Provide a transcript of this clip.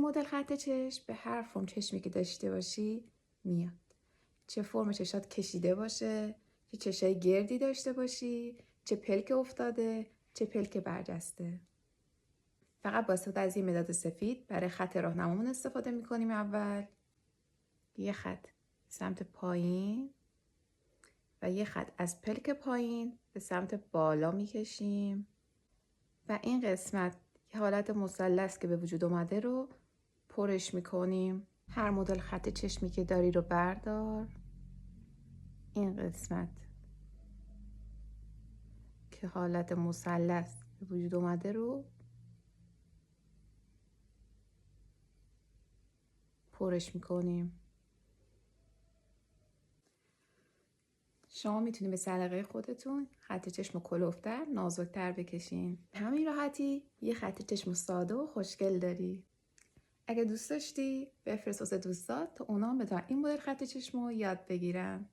مدل خط چشم به هر فرم چشمی که داشته باشی میاد. چه فرم چشات کشیده باشه، چه چشای گردی داشته باشی، چه پلک افتاده، چه پلک برجسته. فقط با استفاده از یه مداد سفید برای خط راهنمامون استفاده میکنیم. اول یه خط سمت پایین و یه خط از پلک پایین به سمت بالا میکشیم و این قسمت یه حالت مثلث که به وجود اومده رو پرش میکنیم. هر مدل خط چشمی که داری رو بردار، این قسمت که حالت مثلث به وجود اومده رو پرش میکنیم. شما میتونید به سلیقه خودتون خط چشم کلفتر، نازکتر بکشین. همین راحتی یه خط چشم ساده و خوشگل داری. اگه دوست داشتی بفرست واسه دوستات تا اونا هم بتونن این مدل خط چشم رو یاد بگیرن.